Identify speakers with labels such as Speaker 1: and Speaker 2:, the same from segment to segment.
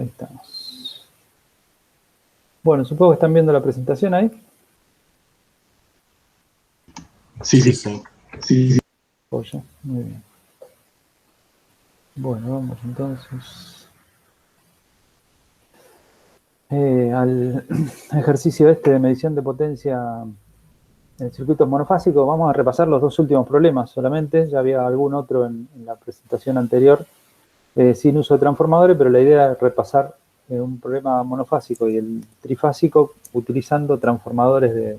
Speaker 1: Ahí estamos. Bueno, supongo que están viendo la presentación ahí.
Speaker 2: Sí, sí.
Speaker 1: Joya, muy bien. Bueno, vamos entonces al ejercicio este de medición de potencia en circuitos monofásicos. Vamos a repasar los dos últimos problemas solamente. Ya había algún otro en la presentación anterior sin uso de transformadores, pero la idea es repasar un problema monofásico y el trifásico utilizando transformadores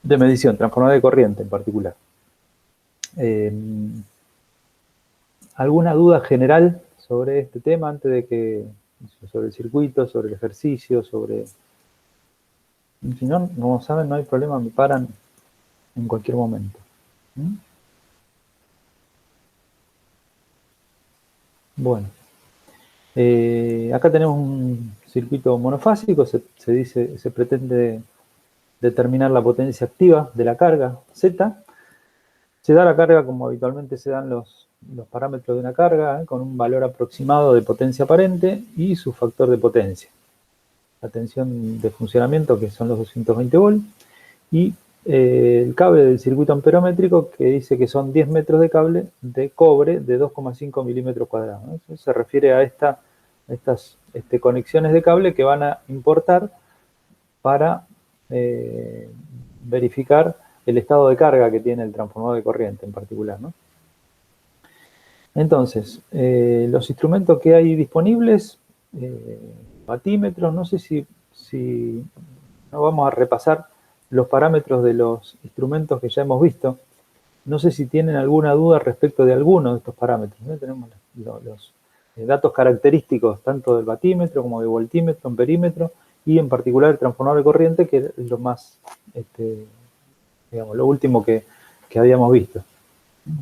Speaker 1: de medición, transformadores de corriente en particular. ¿Alguna duda general sobre este tema antes de que, sobre el circuito, sobre el ejercicio, sobre... Si no, como saben, no hay problema, me paran en cualquier momento. Bueno, acá tenemos un circuito monofásico, se pretende determinar la potencia activa de la carga Z. Se da la carga como habitualmente se dan los parámetros de una carga, con un valor aproximado de potencia aparente y su factor de potencia. La tensión de funcionamiento, que son los 220 volts, y el cable del circuito amperométrico, que dice que son 10 metros de cable de cobre de 2,5 milímetros cuadrados. Eso se refiere a estas conexiones de cable que van a importar para verificar el estado de carga que tiene el transformador de corriente en particular, ¿no? Entonces, los instrumentos que hay disponibles, batímetros, no sé si no vamos a repasar los parámetros de los instrumentos que ya hemos visto. No sé si tienen alguna duda respecto de alguno de estos parámetros, ¿no? Tenemos los datos característicos tanto del batímetro como de voltímetro, amperímetro y en particular el transformador de corriente, que es lo más, digamos, lo último que habíamos visto.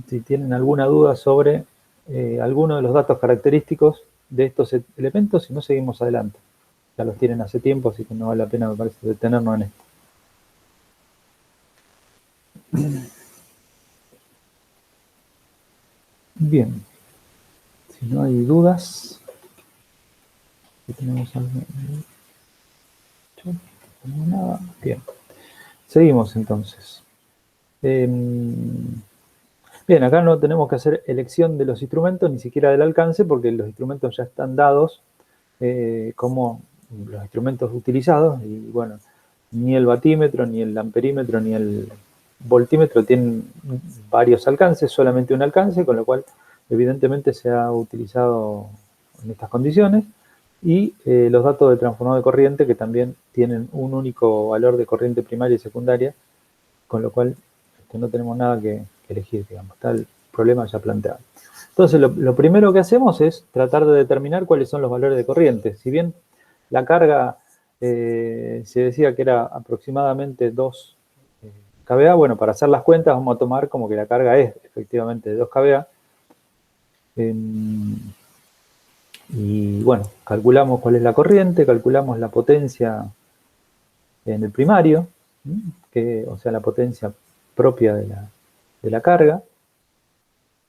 Speaker 1: Si tienen alguna duda sobre alguno de los datos característicos de estos elementos, si no, seguimos adelante. Ya los tienen hace tiempo, así que no vale la pena, me parece, detenernos en esto. Bien. Si no hay dudas, tenemos algo. No, nada. Bien. Seguimos entonces. Bien, acá no tenemos que hacer elección de los instrumentos, ni siquiera del alcance, porque los instrumentos ya están dados como los instrumentos utilizados. Y bueno, ni el batímetro, ni el amperímetro, ni el voltímetro tienen varios alcances, solamente un alcance, con lo cual evidentemente se ha utilizado en estas condiciones. Y los datos del transformador de corriente, que también tienen un único valor de corriente primaria y secundaria, con lo cual no tenemos nada que elegir, digamos, está el problema ya planteado. Entonces, lo primero que hacemos es tratar de determinar cuáles son los valores de corriente. Si bien la carga se decía que era aproximadamente 2 kVA, bueno, para hacer las cuentas vamos a tomar como que la carga es efectivamente de 2 kVA. Y bueno, calculamos cuál es la corriente, calculamos la potencia en el primario, o sea, la potencia propia de la carga,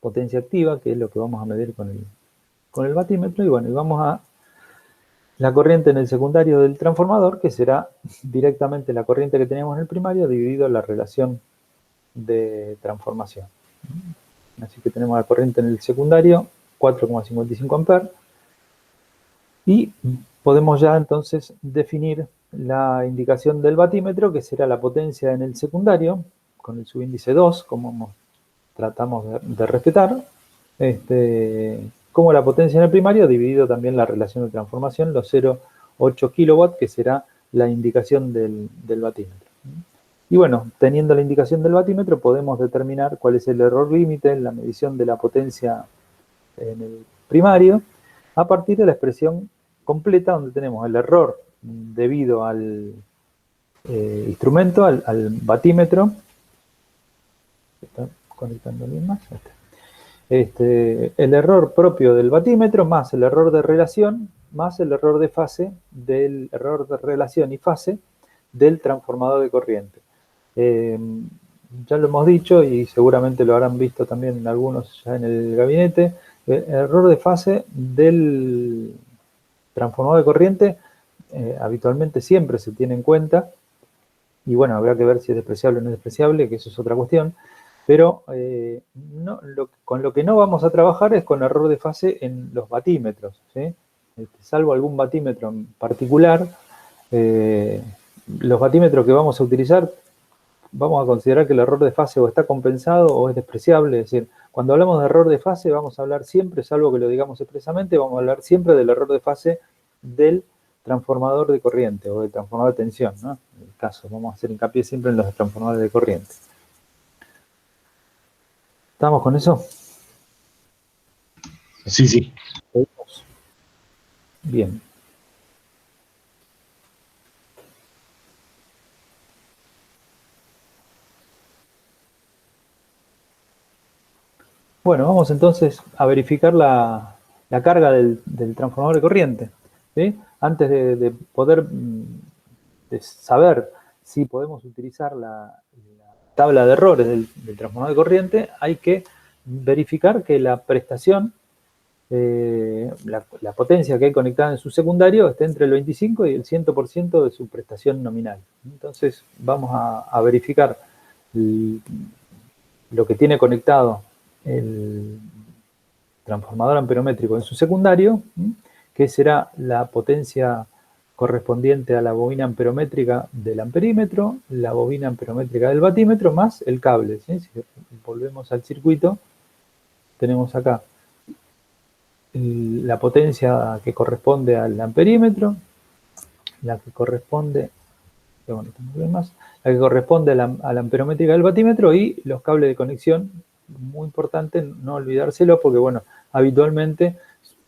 Speaker 1: potencia activa, que es lo que vamos a medir con el batímetro, y bueno, y vamos a la corriente en el secundario del transformador, que será directamente la corriente que teníamos en el primario dividido la relación de transformación. Así que tenemos la corriente en el secundario, 4,55 amperes, y podemos ya entonces definir la indicación del batímetro, que será la potencia en el secundario, con el subíndice 2, como tratamos de respetar, como la potencia en el primario, dividido también la relación de transformación, los 0,8 kilowatts, que será la indicación del batímetro. Y bueno, teniendo la indicación del batímetro, podemos determinar cuál es el error límite en la medición de la potencia en el primario, a partir de la expresión completa, donde tenemos el error debido al instrumento, al batímetro. Está conectando bien más. El error propio del batímetro, más el error de relación, más el error de fase, del error de relación y fase del transformador de corriente. Ya lo hemos dicho y seguramente lo habrán visto también algunos ya en el gabinete. Error de fase del transformador de corriente habitualmente siempre se tiene en cuenta, y bueno, habrá que ver si es despreciable o no es despreciable, que eso es otra cuestión, pero con lo que no vamos a trabajar es con error de fase en los batímetros, ¿sí? Salvo algún batímetro en particular, los batímetros que vamos a utilizar, vamos a considerar que el error de fase o está compensado o es despreciable. Es decir, cuando hablamos de error de fase vamos a hablar siempre, salvo que lo digamos expresamente, vamos a hablar siempre del error de fase del transformador de corriente o del transformador de tensión, ¿no? En el caso, vamos a hacer hincapié siempre en los transformadores de corriente. ¿Estamos con eso?
Speaker 2: Sí, sí.
Speaker 1: Bien. Bueno, vamos entonces a verificar la carga del transformador de corriente, ¿sí? Antes de poder de saber si podemos utilizar la tabla de errores del transformador de corriente, hay que verificar que la prestación, la potencia que hay conectada en su secundario esté entre el 25 y el 100% de su prestación nominal. Entonces vamos a verificar lo que tiene conectado el transformador amperométrico en su secundario, que será la potencia correspondiente a la bobina amperométrica del amperímetro, la bobina amperométrica del batímetro, más el cable, ¿sí? Si volvemos al circuito, tenemos acá la potencia que corresponde al amperímetro, la que corresponde, bueno, más, la que corresponde a la amperométrica del batímetro y los cables de conexión. Muy importante no olvidárselo porque, bueno, habitualmente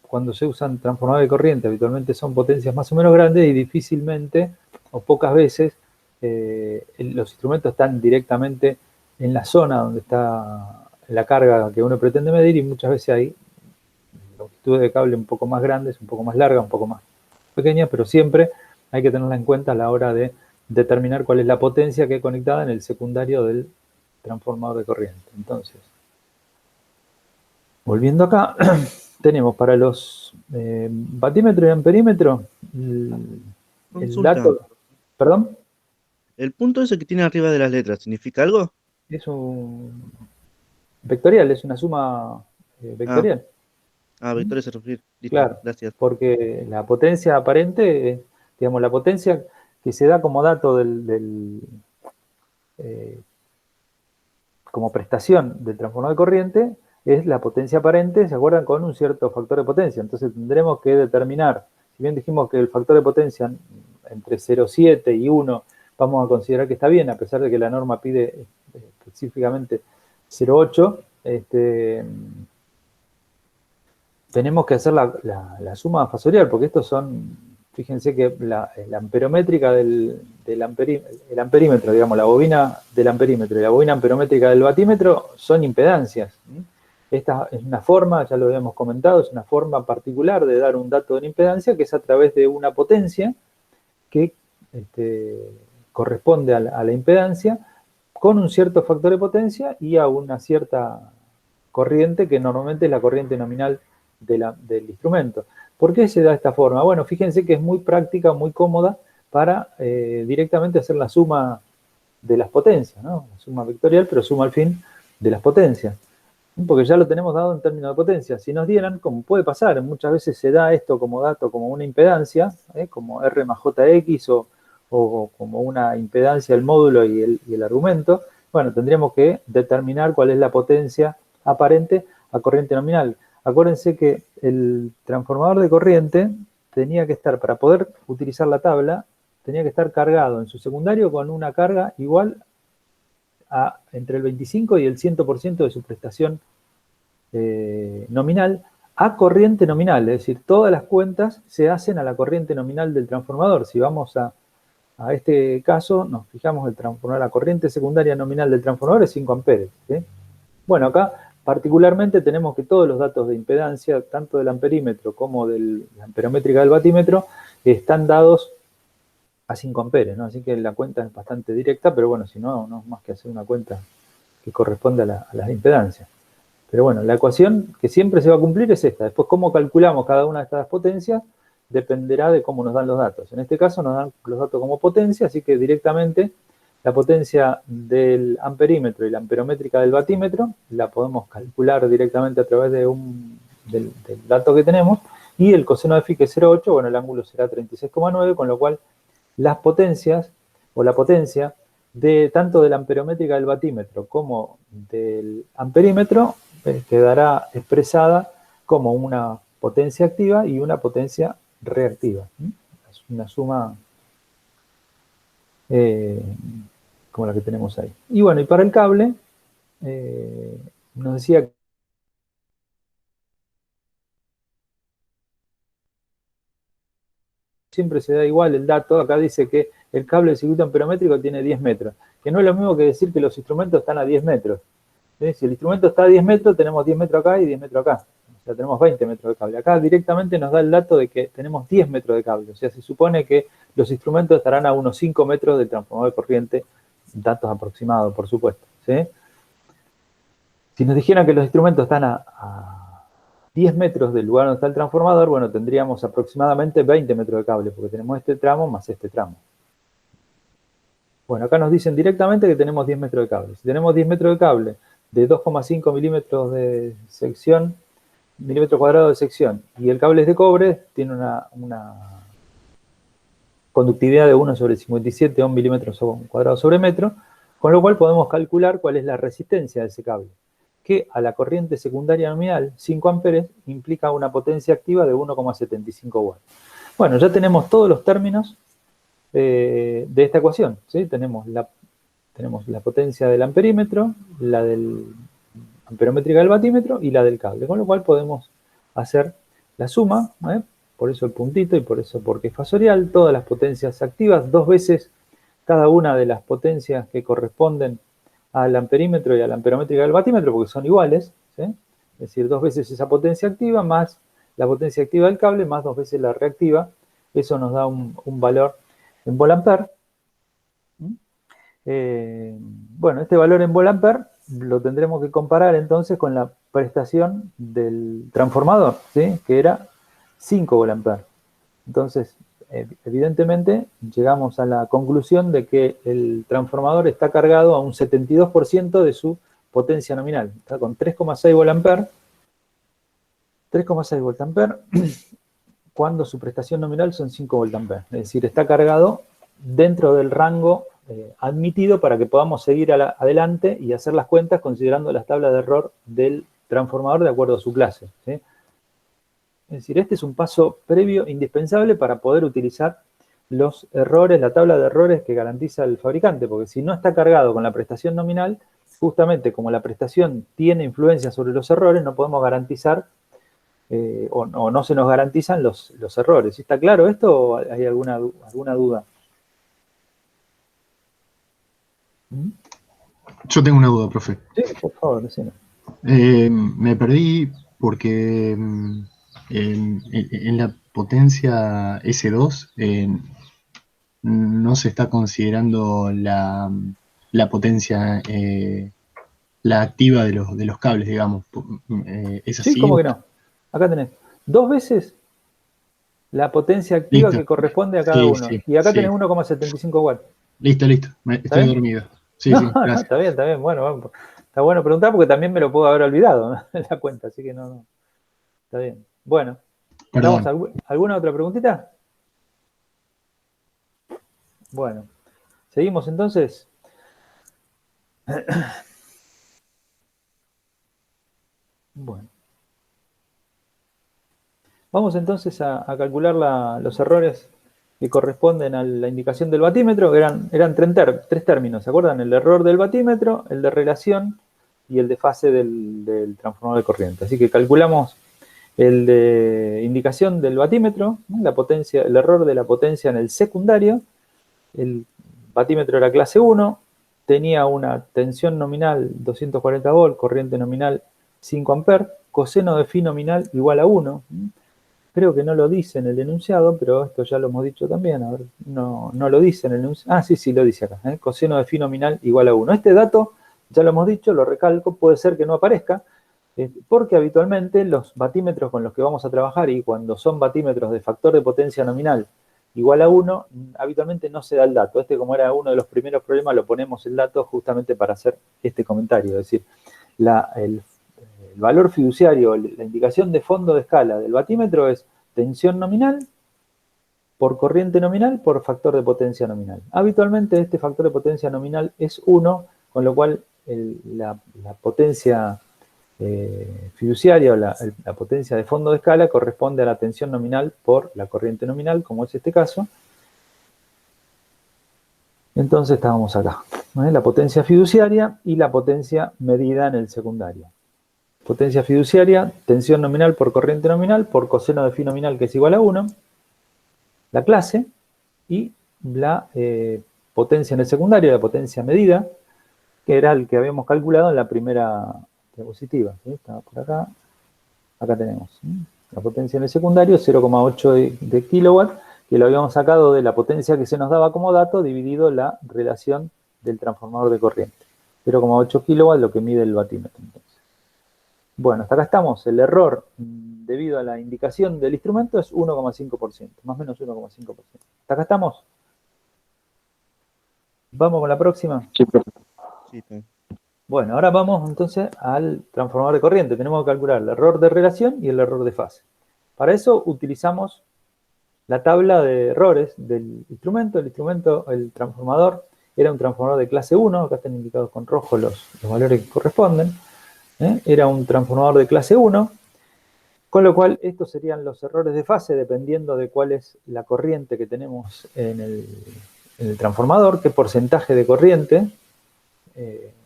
Speaker 1: cuando se usan transformadores de corriente, habitualmente son potencias más o menos grandes y difícilmente o pocas veces los instrumentos están directamente en la zona donde está la carga que uno pretende medir, y muchas veces hay longitudes de cable un poco más grandes, un poco más largas, un poco más pequeñas, pero siempre hay que tenerla en cuenta a la hora de determinar cuál es la potencia que hay conectada en el secundario del transformador de corriente. Entonces, volviendo acá, tenemos para los batímetro y amperímetro el dato. ¿Perdón?
Speaker 3: ¿El punto ese que tiene arriba de las letras significa algo?
Speaker 1: Es un vectorial, es una suma vectorial.
Speaker 3: Vectorial se refiere. Listo,
Speaker 1: Claro,
Speaker 3: gracias.
Speaker 1: porque la potencia aparente, digamos, la potencia que se da como dato como prestación del transformador de corriente es la potencia aparente, ¿se acuerdan? Con un cierto factor de potencia. Entonces tendremos que determinar, si bien dijimos que el factor de potencia entre 0,7 y 1 vamos a considerar que está bien, a pesar de que la norma pide específicamente 0,8, tenemos que hacer la suma fasorial, porque estos son, fíjense que la amperométrica el amperímetro, digamos, la bobina del amperímetro y la bobina amperométrica del batímetro son impedancias. Esta es una forma, ya lo habíamos comentado, es una forma particular de dar un dato de una impedancia, que es a través de una potencia que corresponde a la impedancia con un cierto factor de potencia y a una cierta corriente, que normalmente es la corriente nominal del instrumento. ¿Por qué se da esta forma? Bueno, fíjense que es muy práctica, muy cómoda para directamente hacer la suma de las potencias, ¿no? La suma vectorial, pero suma al fin de las potencias. Porque ya lo tenemos dado en términos de potencia. Si nos dieran, como puede pasar, muchas veces se da esto como dato, como una impedancia, como R más JX o como una impedancia del módulo y el argumento. Bueno, tendríamos que determinar cuál es la potencia aparente a corriente nominal. Acuérdense que el transformador de corriente tenía que estar, para poder utilizar la tabla, tenía que estar cargado en su secundario con una carga igual a entre el 25 y el 100% de su prestación nominal a corriente nominal. Es decir, todas las cuentas se hacen a la corriente nominal del transformador. Si vamos a este caso, nos fijamos el transformador, la corriente secundaria nominal del transformador es 5 amperes. ¿Sí? Bueno, acá particularmente tenemos que todos los datos de impedancia, tanto del amperímetro como de la amperométrica del batímetro, están dados a 5 amperes, ¿no? Así que la cuenta es bastante directa, pero bueno, si no, no es más que hacer una cuenta que corresponde a las impedancias. Pero bueno, la ecuación que siempre se va a cumplir es esta. Después, cómo calculamos cada una de estas potencias dependerá de cómo nos dan los datos. En este caso nos dan los datos como potencia, así que directamente la potencia del amperímetro y la amperométrica del batímetro la podemos calcular directamente a través de del dato que tenemos, y el coseno de phi, que es 0,8, bueno, el ángulo será 36,9, con lo cual las potencias, o la potencia, de tanto de la amperométrica del batímetro como del amperímetro, quedará expresada como una potencia activa y una potencia reactiva. Es una suma como la que tenemos ahí. Y bueno, y para el cable, nos decía que siempre se da igual el dato. Acá dice que el cable del circuito amperométrico tiene 10 metros, que no es lo mismo que decir que los instrumentos están a 10 metros. ¿Sí? Si el instrumento está a 10 metros, tenemos 10 metros acá y 10 metros acá. O sea, tenemos 20 metros de cable. Acá directamente nos da el dato de que tenemos 10 metros de cable. O sea, se supone que los instrumentos estarán a unos 5 metros del transformador de corriente, datos aproximados, por supuesto. ¿Sí? Si nos dijeran que los instrumentos están a 10 metros del lugar donde está el transformador, bueno, tendríamos aproximadamente 20 metros de cable, porque tenemos este tramo más este tramo. Bueno, acá nos dicen directamente que tenemos 10 metros de cable. Si tenemos 10 metros de cable de 2,5 milímetros de sección, milímetros cuadrados de sección, y el cable es de cobre, tiene una conductividad de 1/57 milímetros cuadrados sobre metro, con lo cual podemos calcular cuál es la resistencia de ese cable, que a la corriente secundaria nominal, 5 amperes, implica una potencia activa de 1,75 watts. Bueno, ya tenemos todos los términos de esta ecuación, ¿sí? Tenemos la potencia del amperímetro, la del amperométrica del batímetro y la del cable, con lo cual podemos hacer la suma, por eso el puntito y por eso porque es fasorial, todas las potencias activas, 2 veces cada una de las potencias que corresponden al amperímetro y a la amperométrica del batímetro, porque son iguales, ¿sí? Es decir, 2 veces esa potencia activa más la potencia activa del cable más 2 veces la reactiva. Eso nos da un valor en volt-ampere. Bueno, este valor en volt-ampere lo tendremos que comparar entonces con la prestación del transformador, ¿sí? Que era 5 volt-ampere. Entonces, evidentemente, llegamos a la conclusión de que el transformador está cargado a un 72% de su potencia nominal. Está con 3,6 volt-ampere. 3,6 volt-ampere cuando su prestación nominal son 5 volt-ampere. Es decir, está cargado dentro del rango admitido para que podamos seguir adelante y hacer las cuentas considerando las tablas de error del transformador de acuerdo a su clase, ¿sí? Es decir, este es un paso previo indispensable para poder utilizar los errores, la tabla de errores que garantiza el fabricante, porque si no está cargado con la prestación nominal, justamente como la prestación tiene influencia sobre los errores, no podemos garantizar o no se nos garantizan los errores. ¿Está claro esto o hay alguna duda?
Speaker 2: Yo tengo una duda, profe.
Speaker 1: Sí, por favor, decime.
Speaker 2: Me perdí porque en la potencia S2 no se está considerando la potencia, la activa de los cables, digamos. ¿Es así?
Speaker 1: Sí, ¿cómo que no? Acá tenés 2 veces la potencia activa que corresponde a cada uno. Y acá tenés 1,75 watts.
Speaker 2: Listo. Estoy dormido. Sí, gracias.
Speaker 1: No, está bien. Bueno, está bueno preguntar porque también me lo puedo haber olvidado, ¿no? En la cuenta, así que no. Está bien. Bueno, ¿alguna otra preguntita? Bueno, seguimos entonces. Bueno. Vamos entonces a calcular los errores que corresponden a la indicación del batímetro. Eran 3 términos, ¿se acuerdan? El error del batímetro, el de relación y el de fase del transformador de corriente. Así que calculamos el de indicación del batímetro, la potencia, el error de la potencia en el secundario. El batímetro era clase 1, tenía una tensión nominal 240 volt, corriente nominal 5 amperes, coseno de phi nominal igual a 1. Creo que no lo dice en el enunciado, pero esto ya lo hemos dicho también. A ver, no lo dice en el enunciado. Ah, sí, lo dice acá. Coseno de phi nominal igual a 1. Este dato, ya lo hemos dicho, lo recalco, puede ser que no aparezca, Porque habitualmente los batímetros con los que vamos a trabajar, y cuando son batímetros de factor de potencia nominal igual a 1, habitualmente no se da el dato. Como era uno de los primeros problemas, lo ponemos el dato justamente para hacer este comentario. Es decir, el valor fiduciario, la indicación de fondo de escala del batímetro es tensión nominal por corriente nominal por factor de potencia nominal. Habitualmente este factor de potencia nominal es 1, con lo cual la potencia fiduciaria o la potencia de fondo de escala corresponde a la tensión nominal por la corriente nominal, como es este caso. Entonces estábamos acá, ¿no? La potencia fiduciaria y la potencia medida en el secundario. Potencia fiduciaria, tensión nominal por corriente nominal por coseno de phi nominal, que es igual a 1, la clase, y la potencia en el secundario, la potencia medida, que era el que habíamos calculado en la primera diapositiva. ¿Sí? Estaba por acá. Acá tenemos, ¿sí? La potencia en el secundario, 0,8 de kilowatt, que lo habíamos sacado de la potencia que se nos daba como dato, dividido la relación del transformador de corriente. 0,8 kilowatt, lo que mide el batímetro. Entonces. Bueno, hasta acá estamos. El error debido a la indicación del instrumento es 1,5%, más o menos 1,5%. ¿Hasta acá estamos? ¿Vamos con la próxima?
Speaker 3: Sí, perfecto. Sí,
Speaker 1: bueno, ahora vamos entonces al transformador de corriente. Tenemos que calcular el error de relación y el error de fase. Para eso utilizamos la tabla de errores del instrumento. El transformador era un transformador de clase 1, acá están indicados con rojo los valores que corresponden. Era un transformador de clase 1, con lo cual estos serían los errores de fase dependiendo de cuál es la corriente que tenemos en el transformador, qué porcentaje de corriente,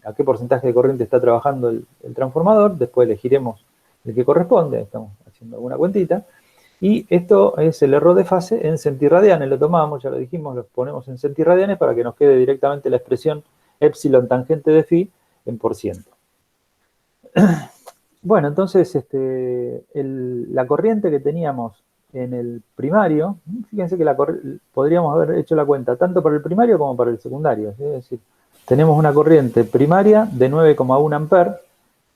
Speaker 1: a qué porcentaje de corriente está trabajando el transformador. Después elegiremos el que corresponde, estamos haciendo alguna cuentita. Y esto es el error de fase en centirradianes, lo tomamos, ya lo dijimos, lo ponemos en centirradianes para que nos quede directamente la expresión epsilon tangente de phi en por ciento. Bueno, entonces la corriente que teníamos en el primario, fíjense que podríamos haber hecho la cuenta tanto para el primario como para el secundario. ¿Sí? Es decir, tenemos una corriente primaria de 9,1 amperes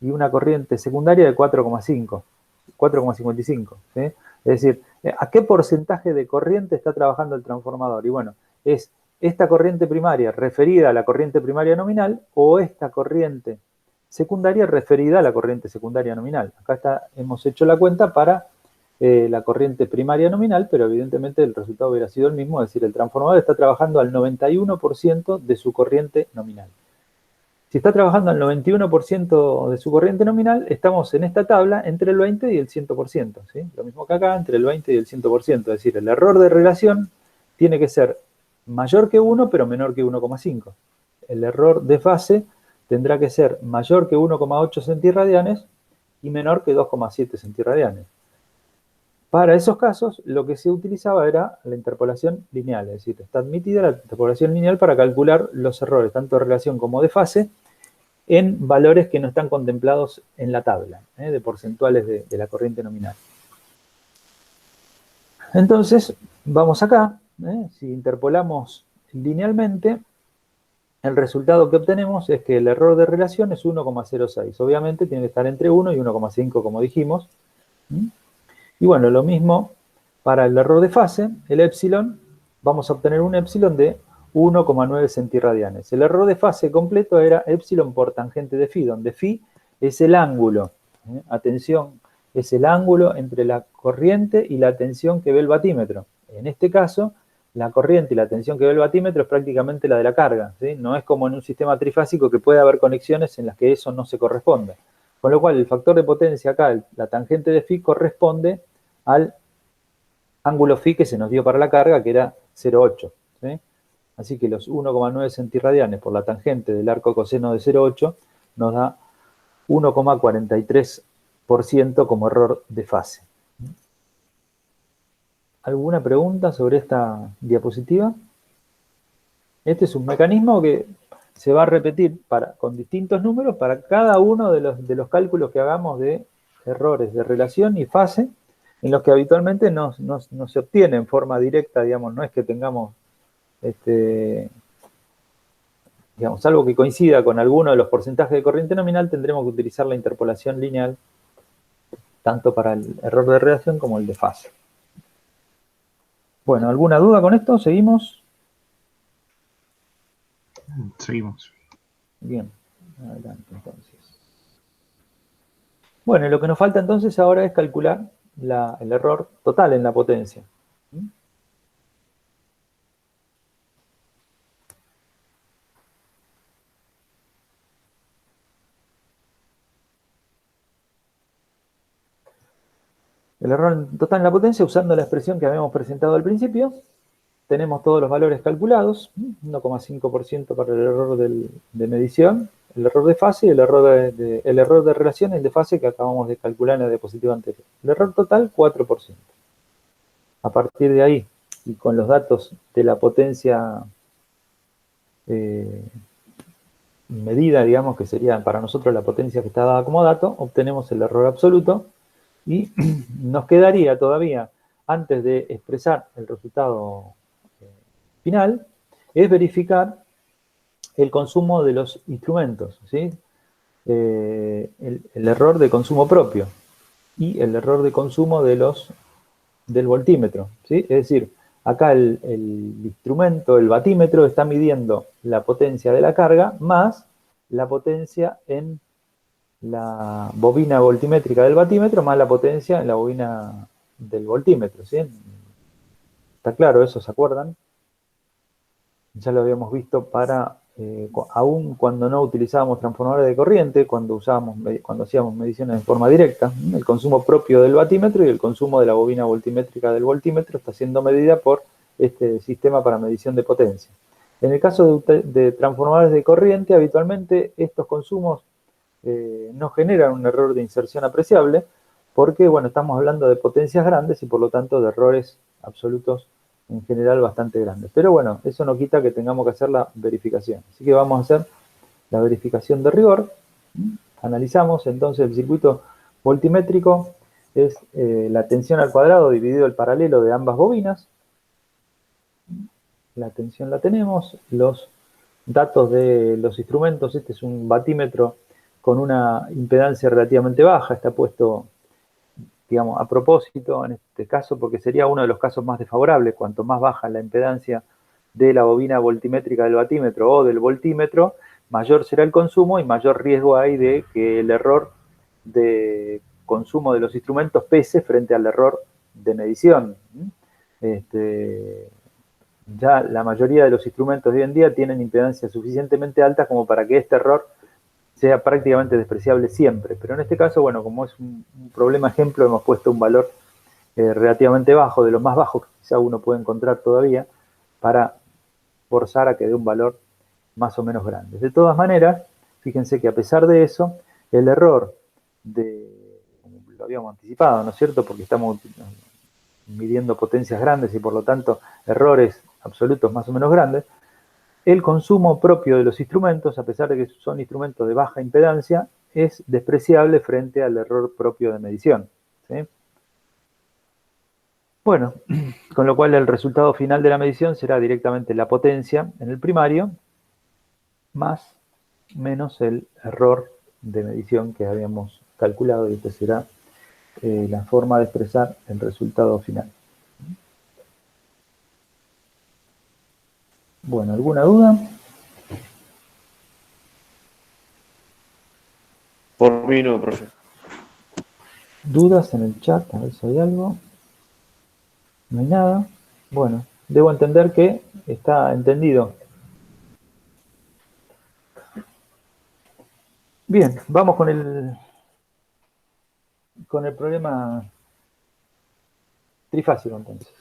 Speaker 1: y una corriente secundaria de 4,55. ¿Sí? Es decir, ¿a qué porcentaje de corriente está trabajando el transformador? Y bueno, es esta corriente primaria referida a la corriente primaria nominal o esta corriente secundaria referida a la corriente secundaria nominal. Acá hemos hecho la cuenta para la corriente primaria nominal, pero evidentemente el resultado hubiera sido el mismo, es decir, el transformador está trabajando al 91% de su corriente nominal. Si está trabajando al 91% de su corriente nominal, estamos en esta tabla entre el 20 y el 100%. ¿Sí? Lo mismo que acá, entre el 20 y el 100%. Es decir, el error de relación tiene que ser mayor que 1, pero menor que 1,5. El error de fase tendrá que ser mayor que 1,8 centirradianes y menor que 2,7 centirradianes. Para esos casos, lo que se utilizaba era la interpolación lineal, es decir, está admitida la interpolación lineal para calcular los errores, tanto de relación como de fase, en valores que no están contemplados en la tabla, de porcentuales de la corriente nominal. Entonces, vamos acá, si interpolamos linealmente, el resultado que obtenemos es que el error de relación es 1,06. Obviamente tiene que estar entre 1 y 1,5, como dijimos. Y bueno, lo mismo para el error de fase, el epsilon, vamos a obtener un epsilon de 1,9 centirradianes. El error de fase completo era epsilon por tangente de phi, donde phi es el ángulo. Atención, es el ángulo entre la corriente y la tensión que ve el batímetro. En este caso, la corriente y la tensión que ve el batímetro es prácticamente la de la carga, ¿sí? No es como en un sistema trifásico que puede haber conexiones en las que eso no se corresponde. Con lo cual, el factor de potencia acá, la tangente de phi, corresponde al ángulo phi que se nos dio para la carga, que era 0,8. ¿Sí? Así que los 1,9 centirradianes por la tangente del arco coseno de 0,8 nos da 1,43% como error de fase. ¿Alguna pregunta sobre esta diapositiva? Este es un mecanismo que se va a repetir con distintos números para cada uno de los cálculos que hagamos de errores de relación y fase, en los que habitualmente no se obtiene en forma directa, digamos, no es que tengamos digamos, salvo que coincida con alguno de los porcentajes de corriente nominal, tendremos que utilizar la interpolación lineal tanto para el error de relación como el de fase. Bueno, ¿alguna duda con esto? ¿Seguimos?
Speaker 2: Seguimos.
Speaker 1: Bien, adelante entonces. Bueno, y lo que nos falta entonces ahora es calcular el error total en la potencia. El error total en la potencia, usando la expresión que habíamos presentado al principio, tenemos todos los valores calculados, 1,5% para el error de medición, el error de fase y el error de relaciones de fase que acabamos de calcular en la diapositiva anterior. El error total, 4%. A partir de ahí, y con los datos de la potencia medida, digamos, que sería para nosotros la potencia que está dada como dato, obtenemos el error absoluto y nos quedaría todavía, antes de expresar el resultado final, es verificar el consumo de los instrumentos, ¿sí? El error de consumo propio y el error de consumo del voltímetro, ¿sí? Es decir, acá el instrumento, el batímetro, está midiendo la potencia de la carga más la potencia en la bobina voltimétrica del batímetro más la potencia en la bobina del voltímetro, ¿sí? ¿Está claro eso? ¿Se acuerdan? Ya lo habíamos visto para, aún cuando no utilizábamos transformadores de corriente, cuando hacíamos mediciones de forma directa, el consumo propio del batímetro y el consumo de la bobina voltimétrica del voltímetro está siendo medida por este sistema para medición de potencia. En el caso de transformadores de corriente, habitualmente estos consumos no generan un error de inserción apreciable porque, bueno, estamos hablando de potencias grandes y por lo tanto de errores absolutos en general bastante grandes. Pero bueno, eso no quita que tengamos que hacer la verificación. Así que vamos a hacer la verificación de rigor. Analizamos entonces el circuito voltimétrico, es la tensión al cuadrado dividido el paralelo de ambas bobinas. La tensión la tenemos, los datos de los instrumentos, este es un batímetro con una impedancia relativamente baja, está puesto, digamos, a propósito en este caso porque sería uno de los casos más desfavorables, cuanto más baja la impedancia de la bobina voltimétrica del batímetro o del voltímetro, mayor será el consumo y mayor riesgo hay de que el error de consumo de los instrumentos pese frente al error de medición. Ya la mayoría de los instrumentos de hoy en día tienen impedancias suficientemente altas como para que este error sea prácticamente despreciable siempre. Pero en este caso, bueno, como es un problema ejemplo, hemos puesto un valor relativamente bajo, de lo más bajo que quizá uno puede encontrar todavía, para forzar a que dé un valor más o menos grande. De todas maneras, fíjense que a pesar de eso, el error como lo habíamos anticipado, ¿no es cierto? Porque estamos midiendo potencias grandes y por lo tanto errores absolutos más o menos grandes, el consumo propio de los instrumentos, a pesar de que son instrumentos de baja impedancia, es despreciable frente al error propio de medición, ¿sí? Bueno, con lo cual el resultado final de la medición será directamente la potencia en el primario más menos el error de medición que habíamos calculado, y esta será la forma de expresar el resultado final. Bueno, ¿alguna duda?
Speaker 3: Por mí no, profe.
Speaker 1: ¿Dudas en el chat? A ver si hay algo. No hay nada. Bueno, debo entender que está entendido. Bien, vamos con el problema trifásico entonces.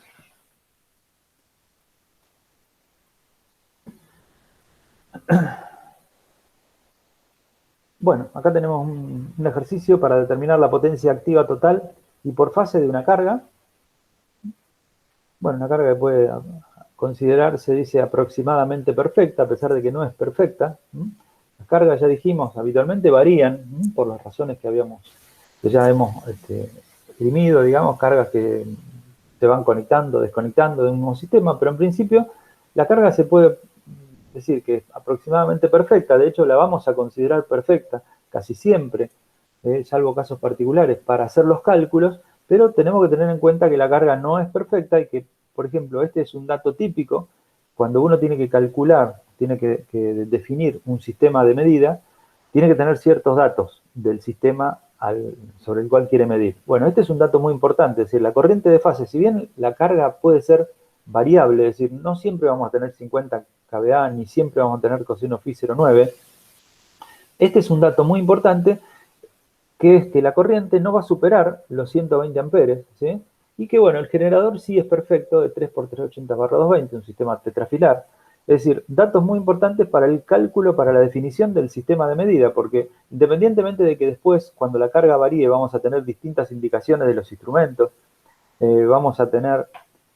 Speaker 1: Bueno, acá tenemos un ejercicio para determinar la potencia activa total y por fase de una carga. Bueno, una carga que puede considerarse, dice, aproximadamente perfecta, a pesar de que no es perfecta. Las cargas, ya dijimos, habitualmente varían por las razones que ya hemos esgrimido, digamos, cargas que se van conectando, desconectando de un mismo sistema, pero en principio la carga se puede es decir, que es aproximadamente perfecta, de hecho la vamos a considerar perfecta casi siempre, salvo casos particulares, para hacer los cálculos, pero tenemos que tener en cuenta que la carga no es perfecta y que, por ejemplo, este es un dato típico, cuando uno tiene que calcular, tiene que definir un sistema de medida, tiene que tener ciertos datos del sistema sobre el cual quiere medir. Bueno, este es un dato muy importante, es decir, la corriente de fase, si bien la carga puede ser variable, es decir, no siempre vamos a tener 50 kVA, ni siempre vamos a tener coseno phi 0,9, este es un dato muy importante, que es que la corriente no va a superar los 120 amperes, ¿sí? Y que, bueno, el generador sí es perfecto, de 3x380/220, un sistema tetrafilar. Es decir, datos muy importantes para el cálculo, para la definición del sistema de medida, porque independientemente de que después, cuando la carga varíe, vamos a tener distintas indicaciones de los instrumentos, vamos a tener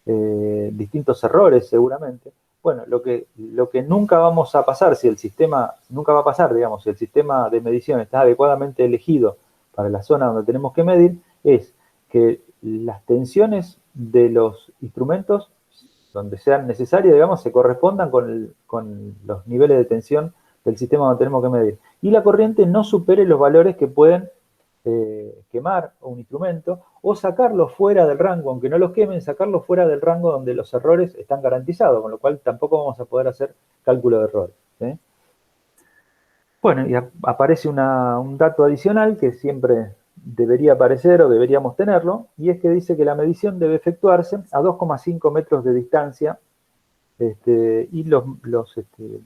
Speaker 1: distintos errores seguramente. Bueno, lo que nunca vamos a pasar, si el sistema, nunca va a pasar, digamos, si el sistema de medición está adecuadamente elegido para la zona donde tenemos que medir, es que las tensiones de los instrumentos, donde sean necesarias, digamos, se correspondan con los niveles de tensión del sistema donde tenemos que medir. Y la corriente no supere los valores que pueden quemar un instrumento o sacarlo fuera del rango, aunque no los quemen, sacarlo fuera del rango donde los errores están garantizados, con lo cual tampoco vamos a poder hacer cálculo de errores, ¿sí? Bueno, y aparece un dato adicional que siempre debería aparecer o deberíamos tenerlo, y es que dice que la medición debe efectuarse a 2,5 metros de distancia, y los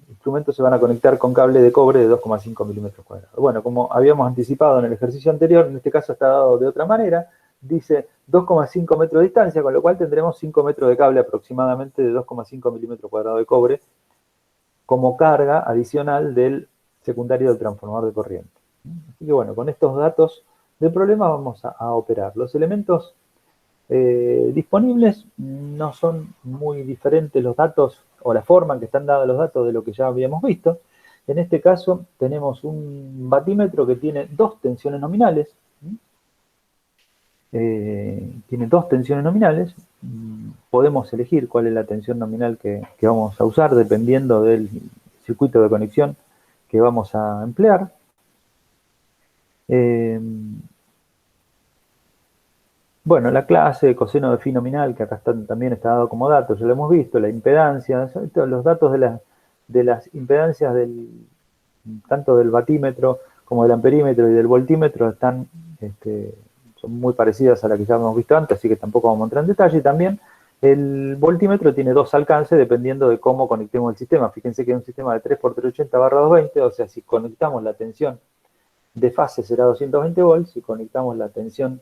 Speaker 1: instrumentos se van a conectar con cable de cobre de 2,5 milímetros cuadrados. Bueno, como habíamos anticipado en el ejercicio anterior, en este caso está dado de otra manera, dice 2,5 metros de distancia, con lo cual tendremos 5 metros de cable aproximadamente de 2,5 milímetros cuadrados de cobre como carga adicional del secundario del transformador de corriente. Así que bueno, con estos datos del problema vamos a operar. Los elementos disponibles no son muy diferentes los datos o la forma en que están dados los datos de lo que ya habíamos visto. En este caso tenemos un batímetro que tiene dos tensiones nominales. Tiene dos tensiones nominales. Podemos elegir cuál es la tensión nominal que vamos a usar dependiendo del circuito de conexión que vamos a emplear. Bueno, la clase de coseno de phi nominal, que acá también está dado como dato, ya lo hemos visto, la impedancia, los datos de las impedancias tanto del batímetro como del amperímetro y del voltímetro son muy parecidas a las que ya hemos visto antes, así que tampoco vamos a entrar en detalle. Y también el voltímetro tiene dos alcances dependiendo de cómo conectemos el sistema. Fíjense que es un sistema de 3x380/220, o sea, si conectamos la tensión de fase será 220 volts, si conectamos la tensión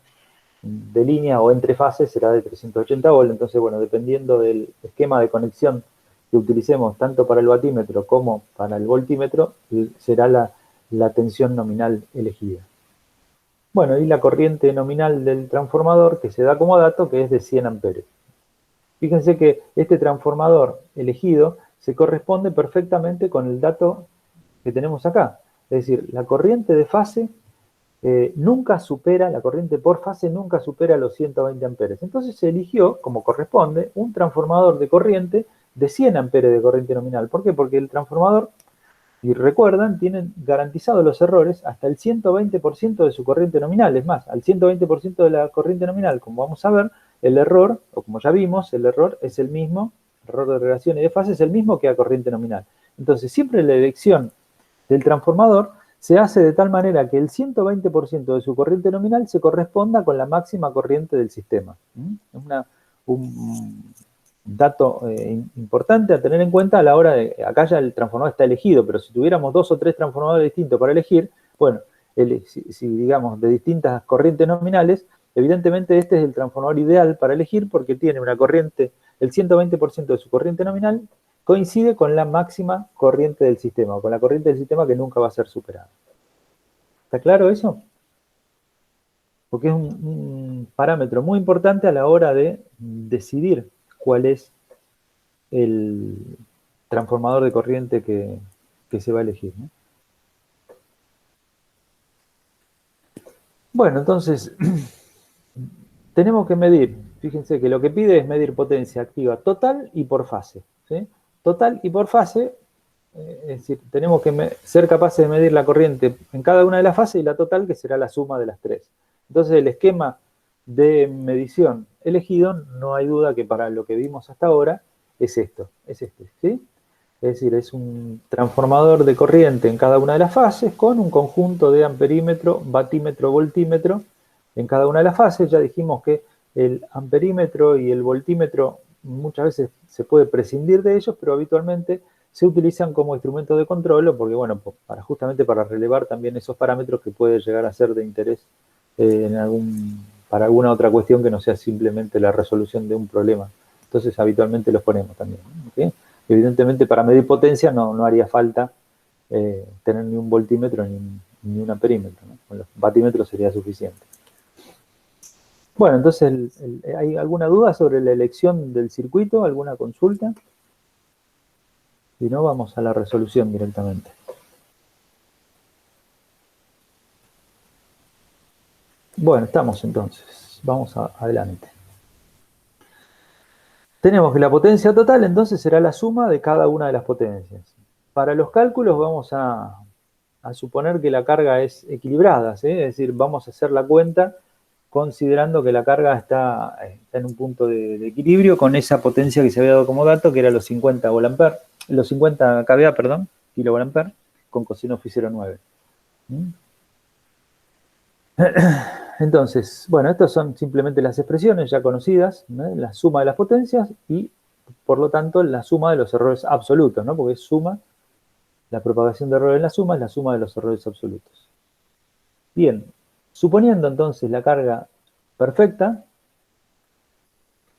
Speaker 1: de línea o entre fases será de 380 volts. Entonces, bueno, dependiendo del esquema de conexión que utilicemos tanto para el batímetro como para el voltímetro, será la tensión nominal elegida. Bueno, y la corriente nominal del transformador que se da como dato, que es de 100 amperes. Fíjense que este transformador elegido se corresponde perfectamente con el dato que tenemos acá. Es decir, la corriente de fase nunca supera, la corriente por fase nunca supera los 120 amperes. Entonces se eligió, como corresponde, un transformador de corriente de 100 amperes de corriente nominal. ¿Por qué? Porque el transformador, si recuerdan, tienen garantizados los errores hasta el 120% de su corriente nominal. Es más, al 120% de la corriente nominal, como vamos a ver, el error, o como ya vimos, el error es el mismo, el error de regulación y de fase es el mismo que a corriente nominal. Entonces, siempre la elección del transformador se hace de tal manera que el 120% de su corriente nominal se corresponda con la máxima corriente del sistema. Es un dato importante a tener en cuenta a la hora de, acá ya el transformador está elegido, pero si tuviéramos 2 o 3 transformadores distintos para elegir, bueno, si digamos de distintas corrientes nominales, evidentemente este es el transformador ideal para elegir porque tiene una corriente, el 120% de su corriente nominal coincide con la máxima corriente del sistema, o con la corriente del sistema que nunca va a ser superada. ¿Está claro eso? Porque es un parámetro muy importante a la hora de decidir cuál es el transformador de corriente que se va a elegir, ¿no? Bueno, entonces, tenemos que medir, fíjense que lo que pide es medir potencia activa total y por fase, ¿sí? Total y por fase, Es decir, tenemos que ser capaces de medir la corriente en cada una de las fases y la total, que será la suma de las tres. Entonces, el esquema de medición elegido, no hay duda que para lo que vimos hasta ahora, es esto, es este, ¿sí? Es decir, es un transformador de corriente en cada una de las fases con un conjunto de amperímetro, batímetro, voltímetro en cada una de las fases. Ya dijimos que el amperímetro y el voltímetro muchas veces se puede prescindir de ellos, pero habitualmente se utilizan como instrumento de control, porque bueno, justamente para relevar también esos parámetros que puede llegar a ser de interés para alguna otra cuestión que no sea simplemente la resolución de un problema. Entonces habitualmente los ponemos también, ¿okay? Evidentemente para medir potencia no haría falta tener ni un voltímetro ni un amperímetro, ¿no? Con los batímetros sería suficiente. Bueno, entonces, ¿hay alguna duda sobre la elección del circuito? ¿Alguna consulta? Si no, vamos a la resolución directamente. Bueno, estamos entonces. Vamos adelante. Tenemos que la potencia total entonces será la suma de cada una de las potencias. Para los cálculos vamos a suponer que la carga es equilibrada, ¿sí? Es decir, vamos a hacer la cuenta considerando que la carga está en un punto de equilibrio con esa potencia que se había dado como dato, que era los 50 kVA, perdón, kilovolt con coseno phi 0,9. Entonces, bueno, estas son simplemente las expresiones ya conocidas, ¿no? La suma de las potencias y, por lo tanto, la suma de los errores absolutos, ¿no? Porque es suma, la propagación de errores en la suma es la suma de los errores absolutos. Bien, suponiendo entonces la carga perfecta,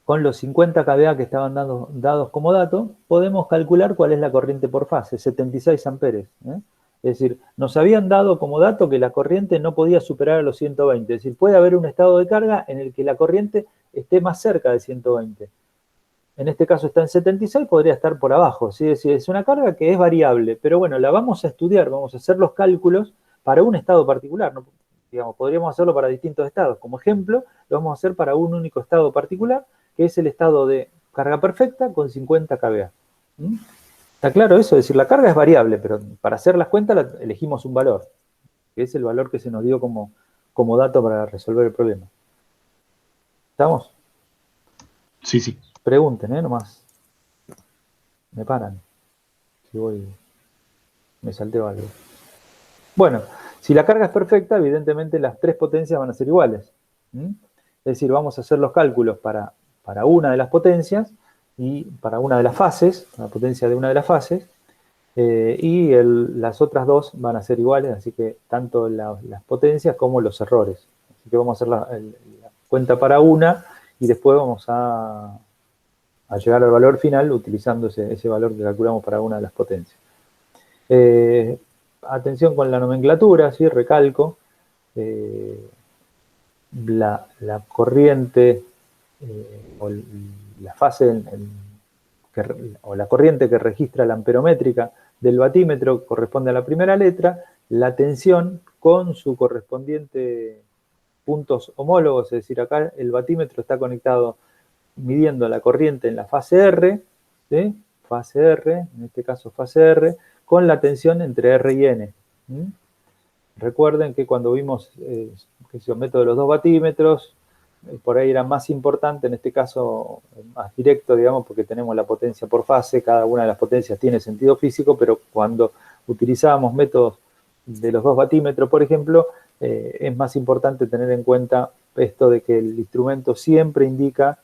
Speaker 1: con los 50 kVA que estaban dados como dato, podemos calcular cuál es la corriente por fase, 76 amperes, ¿eh? Es decir, nos habían dado como dato que la corriente no podía superar a los 120. Es decir, puede haber un estado de carga en el que la corriente esté más cerca de 120. En este caso está en 76, podría estar por abajo. ¿Sí? Es decir, es una carga que es variable, pero bueno, la vamos a estudiar, vamos a hacer los cálculos para un estado particular, ¿no? Digamos, podríamos hacerlo para distintos estados. Como ejemplo, lo vamos a hacer para un único estado particular, que es el estado de carga perfecta con 50 kVA. ¿Está claro eso? Es decir, la carga es variable, pero para hacer las cuentas elegimos un valor, que es el valor que se nos dio como dato para resolver el problema. ¿Estamos?
Speaker 2: Sí, sí.
Speaker 1: Pregunten, nomás. Me paran. Si me salteo algo. Bueno, si la carga es perfecta, evidentemente las tres potencias van a ser iguales. Es decir, vamos a hacer los cálculos para una de las potencias y para una de las fases, la potencia de una de las fases, y las otras dos van a ser iguales, así que tanto las potencias como los errores. Así que vamos a hacer la cuenta para una y después vamos a llegar al valor final utilizando ese valor que calculamos para una de las potencias. Atención con la nomenclatura, ¿sí? Recalco. La corriente o la fase o la corriente que registra la amperométrica del batímetro corresponde a la primera letra, la tensión con su correspondiente puntos homólogos, es decir, acá el batímetro está conectado midiendo la corriente en la fase R, ¿sí? Fase R, en este caso fase R, con la tensión entre R y N. Recuerden que cuando vimos el método de los dos batímetros, por ahí era más importante, en este caso más directo, digamos, porque tenemos la potencia por fase, cada una de las potencias tiene sentido físico, pero cuando utilizábamos métodos de los dos batímetros, por ejemplo, es más importante tener en cuenta esto de que el instrumento siempre indica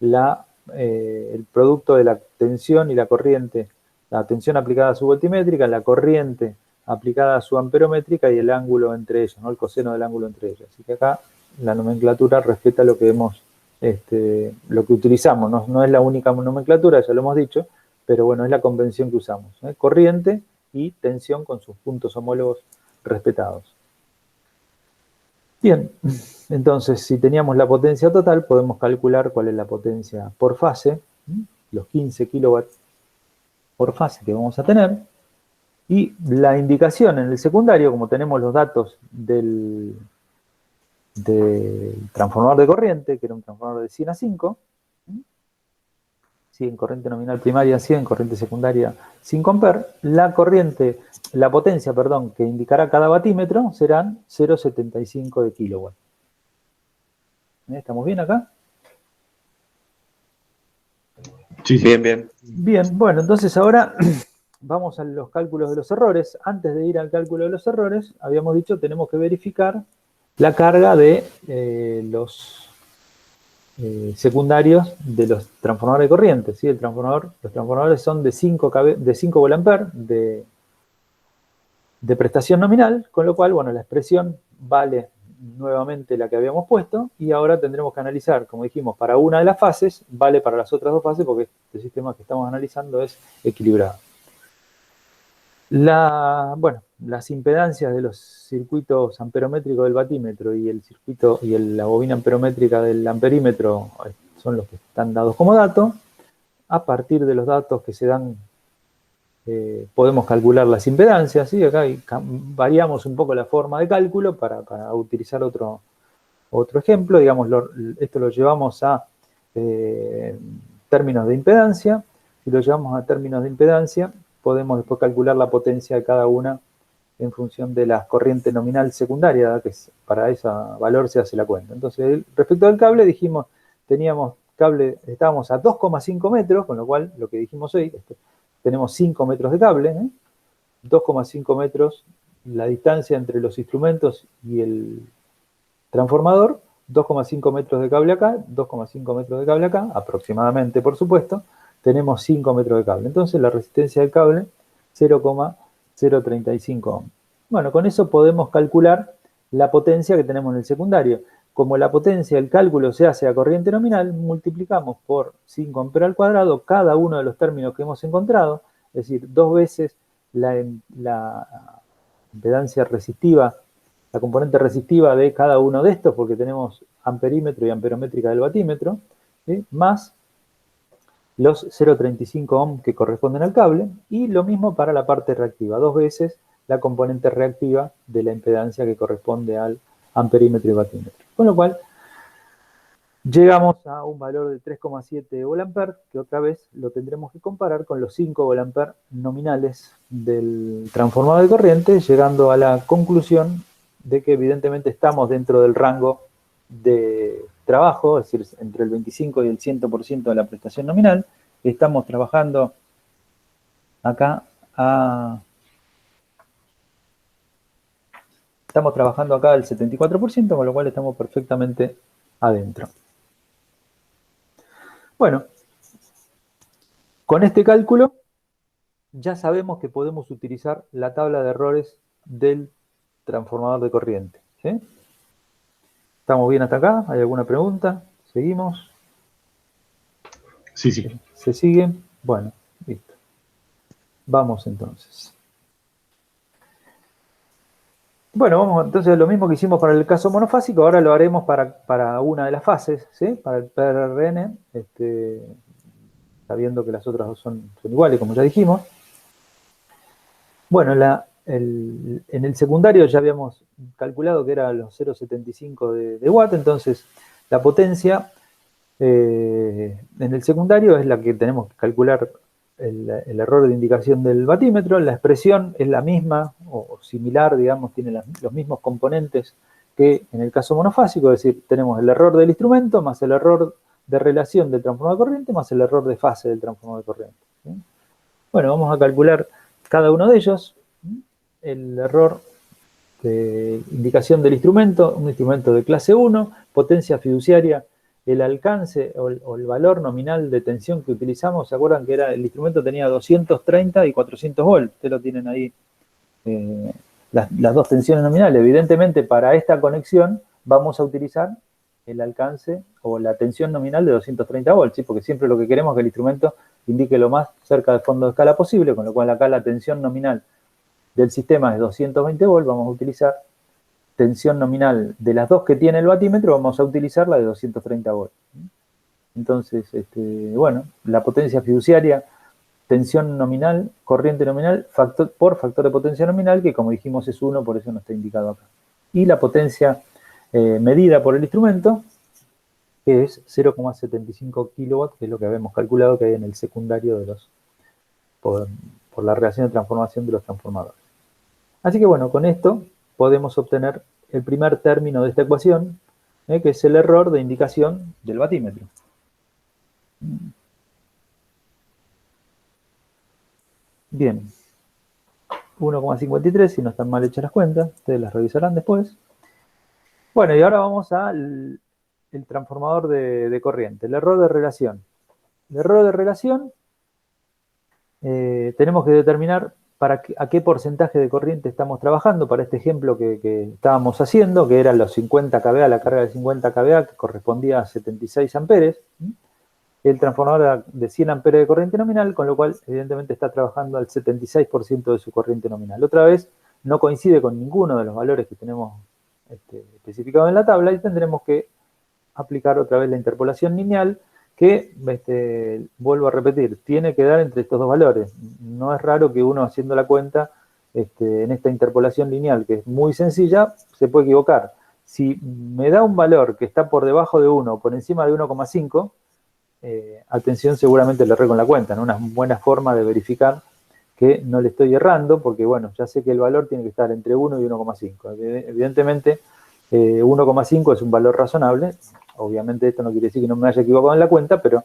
Speaker 1: el producto de la tensión y la corriente, la tensión aplicada a su voltimétrica, la corriente aplicada a su amperométrica y el ángulo entre ellos, ¿no? El coseno del ángulo entre ellos. Así que acá la nomenclatura respeta lo que lo que utilizamos, no es la única nomenclatura, ya lo hemos dicho, pero bueno, es la convención que usamos, ¿eh? Corriente y tensión con sus puntos homólogos respetados. Bien, entonces si teníamos la potencia total, podemos calcular cuál es la potencia por fase, los 15 kilowatts por fase que vamos a tener, y la indicación en el secundario, como tenemos los datos del transformador de corriente, que era un transformador de 100 a 5, ¿sí? En corriente nominal primaria 100, en corriente secundaria 5 amperes, la potencia, perdón, que indicará cada batímetro serán 0,75 de kilowatt. ¿Estamos bien acá?
Speaker 2: Sí, sí.
Speaker 3: Bien, bien.
Speaker 1: Bien, bueno, entonces ahora vamos a los cálculos de los errores. Antes de ir al cálculo de los errores, habíamos dicho tenemos que verificar la carga de los secundarios de los transformadores de corriente. ¿Sí? Los transformadores son de 5 VA de prestación nominal, con lo cual, bueno, la expresión vale nuevamente la que habíamos puesto y ahora tendremos que analizar, como dijimos, para una de las fases, vale para las otras dos fases porque el sistema que estamos analizando es equilibrado. Las impedancias de los circuitos amperométricos del batímetro y la bobina amperométrica del amperímetro son los que están dados como datos. A partir de los datos que se dan, podemos calcular las impedancias, ¿sí? Acá variamos un poco la forma de cálculo para utilizar otro ejemplo. Digamos, esto lo llevamos a términos de impedancia. Si lo llevamos a términos de impedancia, podemos después calcular la potencia de cada una en función de la corriente nominal secundaria, que para ese valor se hace la cuenta. Entonces, respecto al cable, dijimos, estábamos a 2,5 metros, con lo cual, lo que dijimos hoy, tenemos 5 metros de cable, 2,5 metros, la distancia entre los instrumentos y el transformador, 2,5 metros de cable acá, 2,5 metros de cable acá, aproximadamente, por supuesto, tenemos 5 metros de cable. Entonces, la resistencia del cable, 0,035 ohm. Bueno, con eso podemos calcular la potencia que tenemos en el secundario. Como la potencia del cálculo se hace a corriente nominal, multiplicamos por 5 amperes al cuadrado cada uno de los términos que hemos encontrado, es decir, 2 veces la impedancia resistiva, la componente resistiva de cada uno de estos, porque tenemos amperímetro y amperométrica del batímetro, ¿sí? Más los 0,35 ohm que corresponden al cable, y lo mismo para la parte reactiva, 2 veces la componente reactiva de la impedancia que corresponde al amperímetro y batímetro. Con lo cual, llegamos a un valor de 3,7 volt, que otra vez lo tendremos que comparar con los 5 volt nominales del transformador de corriente, llegando a la conclusión de que evidentemente estamos dentro del rango de trabajo, es decir, entre el 25 y el 100% de la prestación nominal. Estamos trabajando acá al 74%, con lo cual estamos perfectamente adentro. Bueno, con este cálculo ya sabemos que podemos utilizar la tabla de errores del transformador de corriente, ¿sí? ¿Estamos bien hasta acá? ¿Hay alguna pregunta? ¿Seguimos?
Speaker 2: Sí, sí.
Speaker 1: ¿Se sigue? Bueno, listo. Vamos entonces. Bueno, vamos entonces lo mismo que hicimos para el caso monofásico, ahora lo haremos para una de las fases, ¿sí? Para el PRN, sabiendo que las otras dos son iguales, como ya dijimos. Bueno, en el secundario ya habíamos calculado que era los 0,75 de watt, entonces la potencia en el secundario es la que tenemos que calcular el error de indicación del batímetro. La expresión es la misma o similar, digamos, tiene los mismos componentes que en el caso monofásico, es decir, tenemos el error del instrumento más el error de relación del transformador de corriente más el error de fase del transformador de corriente, ¿sí? Bueno, vamos a calcular cada uno de ellos. El error de indicación del instrumento, un instrumento de clase 1, potencia fiduciaria, el alcance o el valor nominal de tensión que utilizamos. ¿Se acuerdan que el instrumento tenía 230 y 400 volts? Ustedes lo tienen ahí, las dos tensiones nominales. Evidentemente, para esta conexión vamos a utilizar el alcance o la tensión nominal de 230 volts, ¿sí? Porque siempre lo que queremos es que el instrumento indique lo más cerca del fondo de escala posible, con lo cual acá la tensión nominal del sistema es 220 volts, vamos a utilizar tensión nominal de las dos que tiene el batímetro, vamos a utilizar la de 230 volts. Entonces, bueno, la potencia fiduciaria, tensión nominal, corriente nominal, por factor de potencia nominal, que como dijimos es 1, por eso no está indicado acá. Y la potencia medida por el instrumento, que es 0,75 kilowatts, que es lo que habíamos calculado que hay en el secundario de los, por la relación de transformación de los transformadores. Así que bueno, con esto podemos obtener el primer término de esta ecuación, que es el error de indicación del batímetro. Bien, 1,53 si no están mal hechas las cuentas, ustedes las revisarán después. Bueno, y ahora vamos al transformador de corriente, el error de relación. El error de relación, tenemos que determinar a qué porcentaje de corriente estamos trabajando. Para este ejemplo que estábamos haciendo, que eran los 50 kVA, la carga de 50 kVA, que correspondía a 76 amperes. El transformador era de 100 amperes de corriente nominal, con lo cual evidentemente está trabajando al 76% de su corriente nominal. Otra vez, no coincide con ninguno de los valores que tenemos especificados en la tabla y tendremos que aplicar otra vez la interpolación lineal que, vuelvo a repetir, tiene que dar entre estos dos valores. No es raro que uno haciendo la cuenta en esta interpolación lineal, que es muy sencilla, se puede equivocar. Si me da un valor que está por debajo de 1 o por encima de 1,5, atención, seguramente le erré con la cuenta, ¿no? Una buena forma de verificar que no le estoy errando, porque bueno, ya sé que el valor tiene que estar entre 1 y 1,5. Evidentemente, 1,5 es un valor razonable. Obviamente esto no quiere decir que no me haya equivocado en la cuenta, pero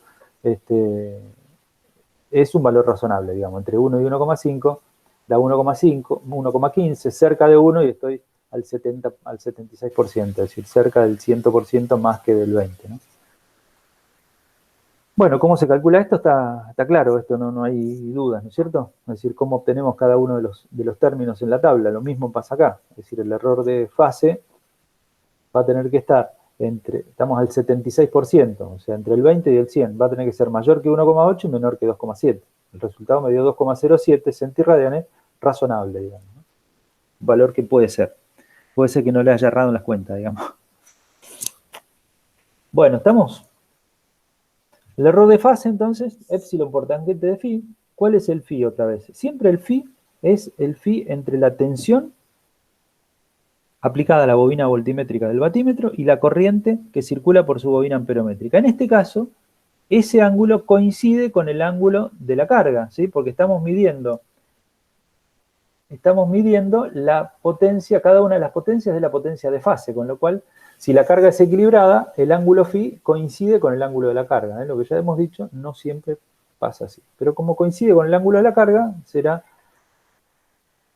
Speaker 1: es un valor razonable, digamos, entre 1 y 1,5, da 1,5, 1,15, cerca de 1 y estoy al 76%, es decir, cerca del 100% más que del 20%, ¿no? Bueno, ¿cómo se calcula esto? Está claro, esto no hay dudas, ¿no es cierto? Es decir, cómo obtenemos cada uno de los términos en la tabla, lo mismo pasa acá. Es decir, el error de fase va a tener que estar estamos al 76%, o sea, entre el 20 y el 100, va a tener que ser mayor que 1,8 y menor que 2,7. El resultado me dio 2,07 centirradianes, razonable, digamos, ¿no? Valor que puede ser. Puede ser que no le haya errado en las cuentas, digamos. Bueno, ¿estamos? El error de fase, entonces, epsilon por tangente de phi. ¿Cuál es el phi otra vez? Siempre el phi es el phi entre la tensión aplicada a la bobina voltimétrica del batímetro y la corriente que circula por su bobina amperométrica. En este caso, ese ángulo coincide con el ángulo de la carga, ¿sí? Porque estamos midiendo la potencia, cada una de las potencias de la potencia de fase, con lo cual, si la carga es equilibrada, el ángulo phi coincide con el ángulo de la carga, ¿eh? Lo que ya hemos dicho, no siempre pasa así. Pero como coincide con el ángulo de la carga, será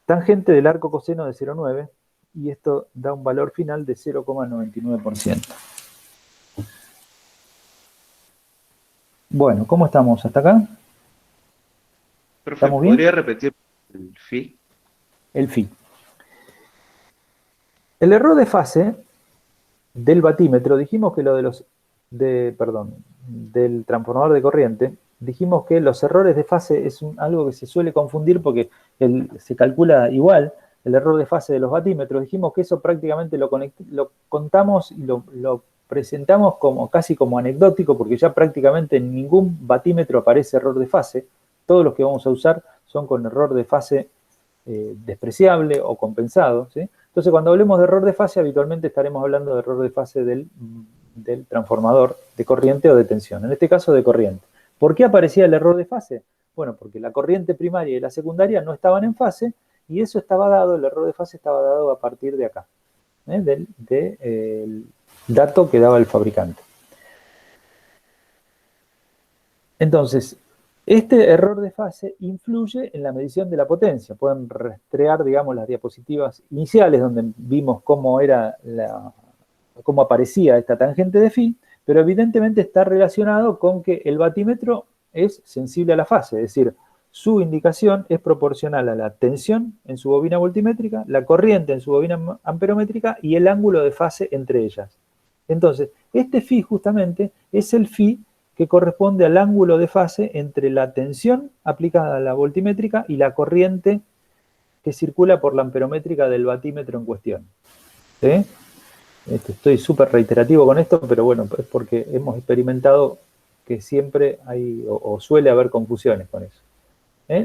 Speaker 1: tangente del arco coseno de 0,9, y esto da un valor final de 0,99%. Bueno, ¿cómo estamos hasta acá?
Speaker 4: Profe,
Speaker 1: ¿Estamos bien?
Speaker 4: ¿podría repetir el phi?
Speaker 1: El phi. El error de fase del batímetro, dijimos que lo del transformador de corriente, dijimos que los errores de fase es algo que se suele confundir porque se calcula igual el error de fase de los batímetros. Dijimos que eso prácticamente lo contamos y lo presentamos casi como anecdótico, porque ya prácticamente en ningún batímetro aparece error de fase. Todos los que vamos a usar son con error de fase despreciable o compensado, ¿sí? Entonces, cuando hablemos de error de fase, habitualmente estaremos hablando de error de fase del transformador de corriente o de tensión, en este caso de corriente. ¿Por qué aparecía el error de fase? Bueno, porque la corriente primaria y la secundaria no estaban en fase, y eso estaba dado, el error de fase estaba dado a partir de acá, del dato que daba el fabricante. Entonces, este error de fase influye en la medición de la potencia. Pueden rastrear, digamos, las diapositivas iniciales donde vimos cómo aparecía esta tangente de phi, pero evidentemente está relacionado con que el batímetro es sensible a la fase, es decir, su indicación es proporcional a la tensión en su bobina voltimétrica, la corriente en su bobina amperométrica y el ángulo de fase entre ellas. Entonces, este phi justamente es el phi que corresponde al ángulo de fase entre la tensión aplicada a la voltimétrica y la corriente que circula por la amperométrica del batímetro en cuestión. ¿Sí? Estoy súper reiterativo con esto, pero bueno, es porque hemos experimentado que siempre hay o suele haber confusiones con eso.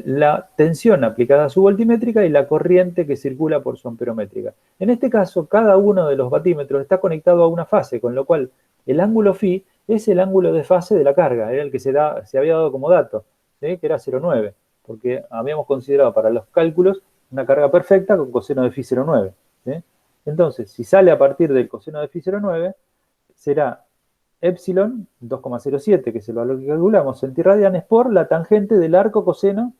Speaker 1: La tensión aplicada a su voltimétrica y la corriente que circula por su amperométrica. En este caso, cada uno de los batímetros está conectado a una fase, con lo cual el ángulo phi es el ángulo de fase de la carga, era el que se había dado como dato, ¿sí? Que era 0,9, porque habíamos considerado para los cálculos una carga perfecta con coseno de phi 0,9. ¿Sí? Entonces, si sale a partir del coseno de phi 0,9, será epsilon 2,07, que es el valor que calculamos, centiradianes, por la tangente del arco coseno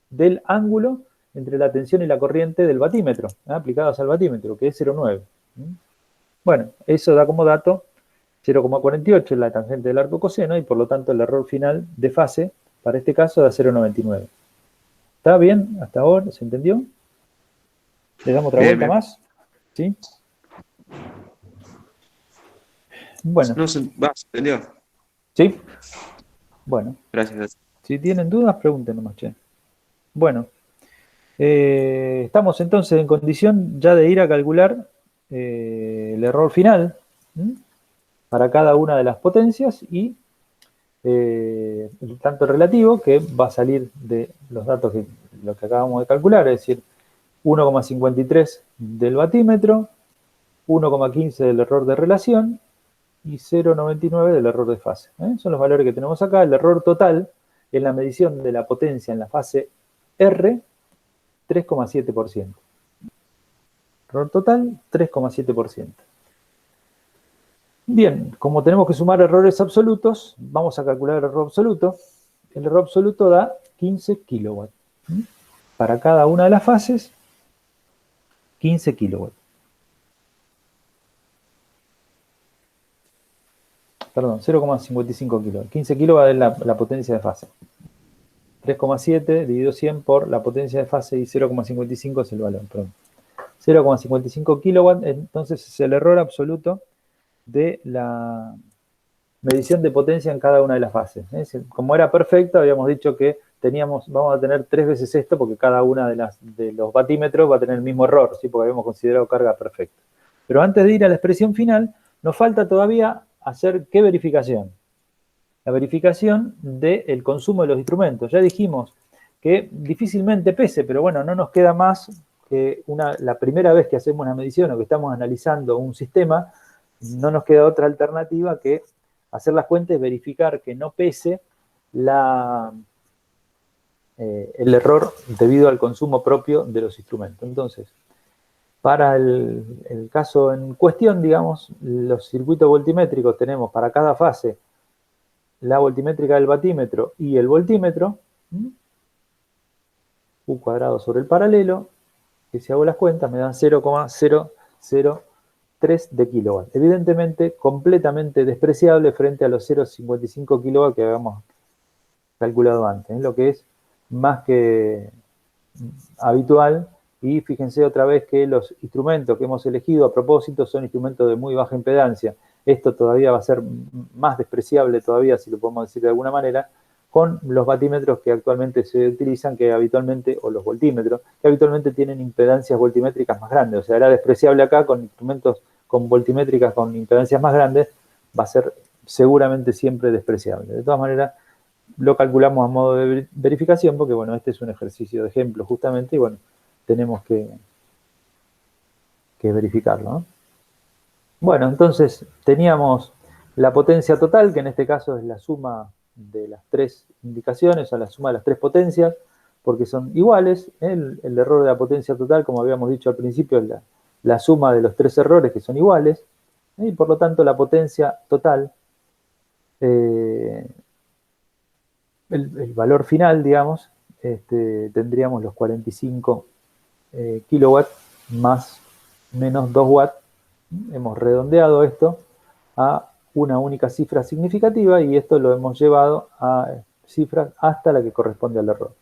Speaker 1: del ángulo entre la tensión y la corriente del batímetro, aplicados al batímetro, que es 0,9. Bueno, eso da como dato 0,48 es la tangente del arco coseno y por lo tanto el error final de fase para este caso da 0,99. ¿Está bien hasta ahora? ¿Se entendió? ¿Le damos otra vuelta más? ¿Sí? Bueno.
Speaker 4: No se entendió.
Speaker 1: ¿Sí? Bueno.
Speaker 4: Gracias.
Speaker 1: Si tienen dudas, pregunten nomás, che. Bueno. Estamos entonces en condición ya de ir a calcular el error final para cada una de las potencias y el tanto relativo que va a salir de los datos lo que acabamos de calcular, es decir, 1,53 del batímetro, 1,15 del error de relación y 0,99 del error de fase. Son los valores que tenemos acá. El error total en la medición de la potencia en la fase R, 3,7%. Error total, 3,7%. Bien, como tenemos que sumar errores absolutos, vamos a calcular el error absoluto. El error absoluto da 15 kilowatts. Para cada una de las fases, 15 kilowatts. Perdón, 0,55 kilowatts. 15 kilowatts es la potencia de fase. 3,7 dividido 100 por la potencia de fase y 0,55 es el valor. 0,55 kilowatts, entonces es el error absoluto de la medición de potencia en cada una de las fases. Como era perfecto, habíamos dicho que vamos a tener 3 veces esto porque cada una de los batímetros va a tener el mismo error, ¿sí? Porque habíamos considerado carga perfecta. Pero antes de ir a la expresión final, nos falta todavía hacer ¿qué verificación? La verificación del consumo de los instrumentos. Ya dijimos que difícilmente pese, pero bueno, no nos queda más que la primera vez que hacemos una medición o que estamos analizando un sistema, no nos queda otra alternativa que hacer las cuentas y verificar que no pese el error debido al consumo propio de los instrumentos. Entonces, para el caso en cuestión, digamos, los circuitos voltimétricos tenemos para cada fase la voltimétrica del batímetro y el voltímetro, U cuadrado sobre el paralelo, que si hago las cuentas me dan 0,003 de kilowatt. Evidentemente, completamente despreciable frente a los 0,55 kilowatt que habíamos calculado antes, lo que es más que habitual. Y fíjense otra vez que los instrumentos que hemos elegido a propósito son instrumentos de muy baja impedancia. Esto todavía va a ser más despreciable todavía, si lo podemos decir de alguna manera, con los batímetros que actualmente se utilizan, que habitualmente, o los voltímetros, que habitualmente tienen impedancias voltimétricas más grandes. O sea, era despreciable acá con instrumentos con voltimétricas con impedancias más grandes, va a ser seguramente siempre despreciable. De todas maneras, lo calculamos a modo de verificación, porque bueno, este es un ejercicio de ejemplo justamente, y bueno, tenemos que verificarlo, ¿no? Bueno, entonces teníamos la potencia total, que en este caso es la suma de las 3 indicaciones, o sea, la suma de las 3 potencias, porque son iguales. El error de la potencia total, como habíamos dicho al principio, es la suma de los 3 errores que son iguales, y por lo tanto la potencia total, el valor final, digamos, tendríamos los 45 kilowatts más menos 2 watts. Hemos redondeado esto a una única cifra significativa y esto lo hemos llevado a cifras hasta la que corresponde al error.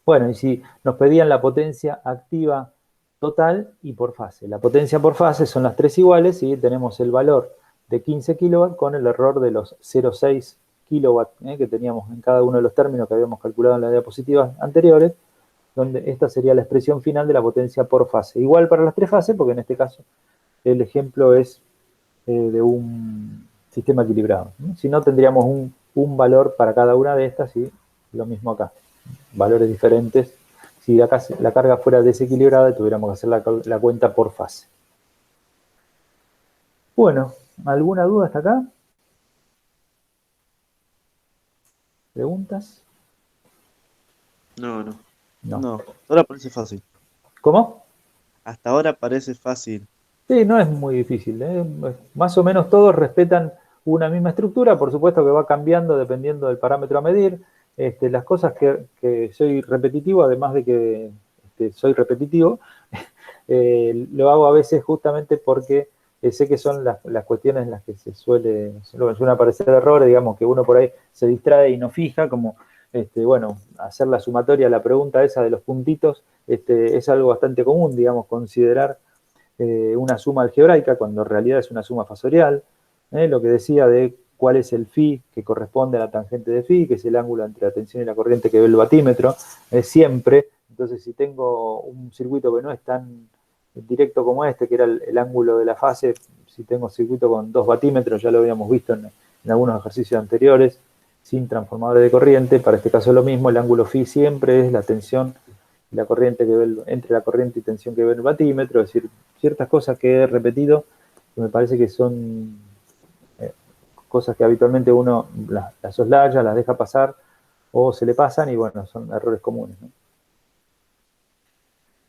Speaker 1: Bueno, y si nos pedían la potencia activa total y por fase. La potencia por fase son las 3 iguales y tenemos el valor de 15 kilowatts con el error de los 0,6 kilowatts que teníamos en cada uno de los términos que habíamos calculado en las diapositivas anteriores, donde esta sería la expresión final de la potencia por fase. Igual para las 3 fases, porque en este caso el ejemplo es de un sistema equilibrado. Si no, tendríamos un valor para cada una de estas y lo mismo acá. Valores diferentes. Si acá la carga fuera desequilibrada, tuviéramos que hacer la cuenta por fase. Bueno, ¿Alguna duda hasta acá? ¿Preguntas?
Speaker 4: No, no.
Speaker 1: No.
Speaker 3: No, ahora parece fácil.
Speaker 1: ¿Cómo?
Speaker 3: Hasta ahora parece fácil.
Speaker 1: Sí, no es muy difícil, ¿eh? Más o menos todos respetan una misma estructura, por supuesto que va cambiando dependiendo del parámetro a medir. Las cosas que soy repetitivo, además de que soy repetitivo, lo hago a veces justamente porque sé que son las cuestiones en las que suelen aparecer errores, digamos, que uno por ahí se distrae y no fija, como, bueno, hacer la sumatoria, la pregunta esa de los puntitos, es algo bastante común, digamos, considerar una suma algebraica cuando en realidad es una suma fasorial, lo que decía de cuál es el phi que corresponde a la tangente de phi, que es el ángulo entre la tensión y la corriente que ve el batímetro, siempre. Entonces, si tengo un circuito que no es tan directo como este, que era el ángulo de la fase, si tengo circuito con 2 batímetros, ya lo habíamos visto en algunos ejercicios anteriores, sin transformadores de corriente, para este caso es lo mismo, el ángulo phi siempre es la tensión y la corriente que ve entre la corriente y tensión que ve el batímetro, es decir, ciertas cosas que he repetido que me parece que son cosas que habitualmente uno las soslaya, las deja pasar o se le pasan y bueno, son errores comunes, ¿no?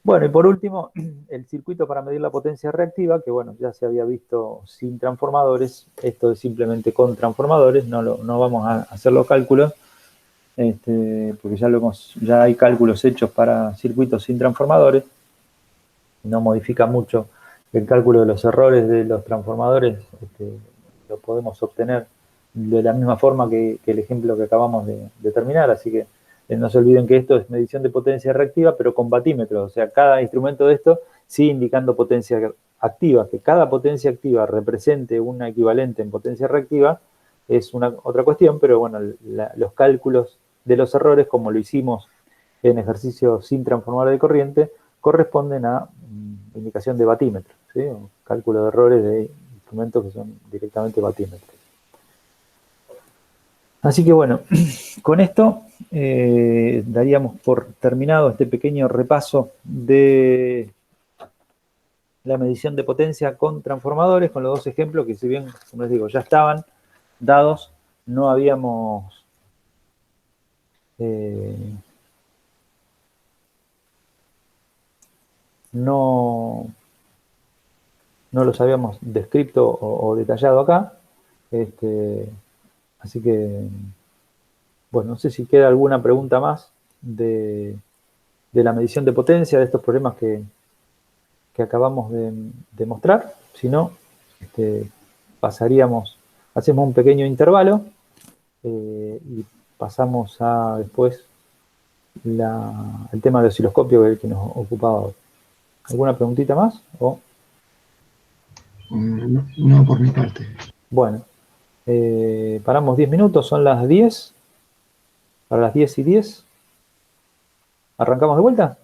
Speaker 1: Bueno, y por último, el circuito para medir la potencia reactiva, que bueno, ya se había visto sin transformadores, esto es simplemente con transformadores, no vamos a hacer los cálculos, porque ya hay cálculos hechos para circuitos sin transformadores, no modifica mucho el cálculo de los errores de los transformadores, lo podemos obtener de la misma forma que el ejemplo que acabamos de terminar, así que no se olviden que esto es medición de potencia reactiva, pero con batímetros, o sea, cada instrumento de esto sigue indicando potencia activa, que cada potencia activa represente una equivalente en potencia reactiva es otra cuestión, pero bueno, los cálculos de los errores, como lo hicimos en ejercicios sin transformador de corriente, corresponden a indicación de batímetros, ¿sí? O cálculo de errores de instrumentos que son directamente batímetros. Así que bueno, con esto daríamos por terminado este pequeño repaso de la medición de potencia con transformadores, con los dos ejemplos que, si bien, como les digo, ya estaban dados, no habíamos no los habíamos descrito o detallado acá. Así que, bueno, no sé si queda alguna pregunta más de la medición de potencia, de estos problemas que acabamos de mostrar. Si no, hacemos un pequeño intervalo y pasamos a después el tema del osciloscopio, que es el que nos ocupaba hoy. ¿Alguna preguntita más?
Speaker 2: No, por mi parte.
Speaker 1: Bueno, paramos 10 minutos, son las 10. Para las 10:10. ¿Arrancamos de vuelta?